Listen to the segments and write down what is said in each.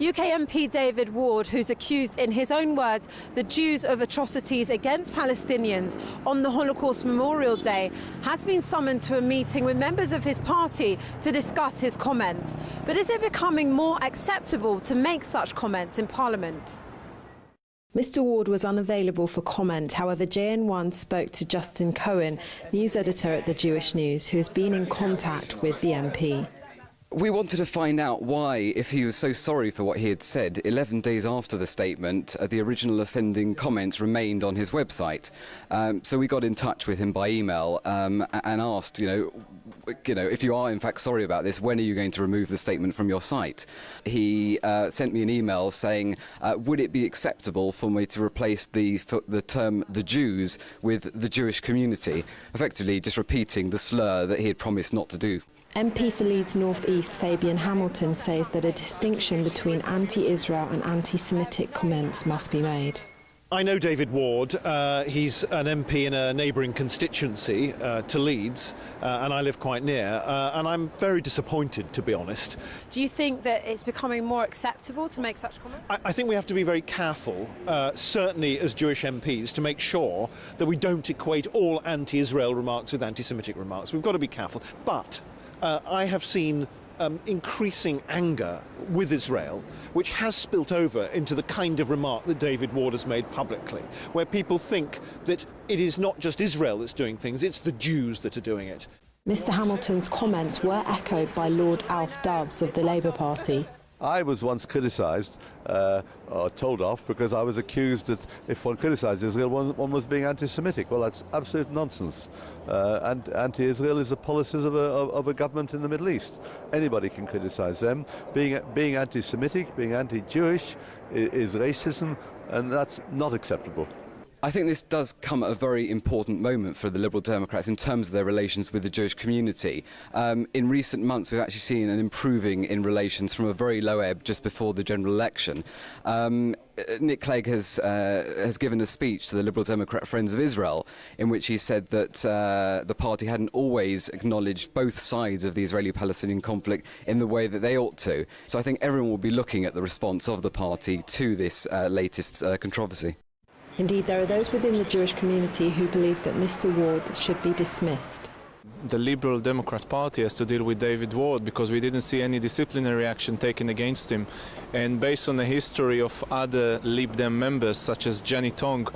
UK MP David Ward, who's accused, in his own words, the Jews of atrocities against Palestinians on the Holocaust Memorial Day, has been summoned to a meeting with members of his party to discuss his comments. But is it becoming more acceptable to make such comments in Parliament? Mr Ward was unavailable for comment. However, JN1 spoke to Justin Cohen, news editor at the Jewish News, who has been in contact with the MP. We wanted to find out why, if he was so sorry for what he had said, 11 days after the statement, the original offending comments remained on his website. So we got in touch with him by email and asked, if you are in fact sorry about this, when are you going to remove the statement from your site? He sent me an email saying, would it be acceptable for me to replace the term the Jews with the Jewish community, effectively just repeating the slur that he had promised not to do. MP for Leeds North East Fabian Hamilton says that a distinction between anti-Israel and anti-Semitic comments must be made. I know David Ward. He's an MP in a neighbouring constituency to Leeds, and I live quite near, and I'm very disappointed, to be honest. Do you think that it's becoming more acceptable to make such comments? I think we have to be very careful, certainly as Jewish MPs, to make sure that we don't equate all anti-Israel remarks with anti-Semitic remarks. We've got to be careful. But I have seen increasing anger with Israel, which has spilt over into the kind of remark that David Ward has made publicly, where people think that it is not just Israel that's doing things, it's the Jews that are doing it. Mr Hamilton's comments were echoed by Lord Alf Dubs of the Labour Party. I was once criticised, or told off, because I was accused that if one criticised Israel, one was being anti-Semitic. Well, that's absolute nonsense. And anti-Israel is the policies of a government in the Middle East. Anybody can criticise them. Being anti-Semitic, being anti-Jewish is racism, and that's not acceptable. I think this does come at a very important moment for the Liberal Democrats in terms of their relations with the Jewish community. In recent months, we've actually seen an improving in relations from a very low ebb just before the general election. Nick Clegg has given a speech to the Liberal Democrat Friends of Israel in which he said that the party hadn't always acknowledged both sides of the Israeli-Palestinian conflict in the way that they ought to. So I think everyone will be looking at the response of the party to this latest controversy. Indeed, there are those within the Jewish community who believe that Mr Ward should be dismissed. The Liberal Democrat Party has to deal with David Ward because we didn't see any disciplinary action taken against him. And based on the history of other Lib Dem members, such as Jenny Tong,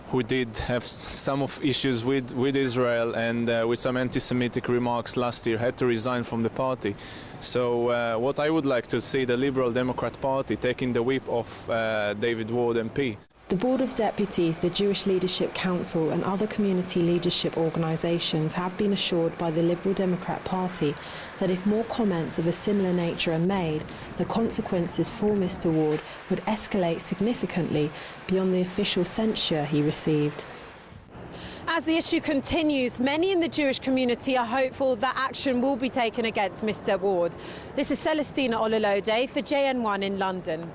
who did have some of issues with Israel and with some anti-Semitic remarks last year, had to resign from the party. So what I would like to see the Liberal Democrat Party taking the whip of David Ward MP. The Board of Deputies, the Jewish Leadership Council and other community leadership organisations have been assured by the Liberal Democrat Party that if more comments of a similar nature are made, the consequences for Mr Ward would escalate significantly beyond the official censure he received. As the issue continues, many in the Jewish community are hopeful that action will be taken against Mr Ward. This is Celestina Ololode for JN1 in London.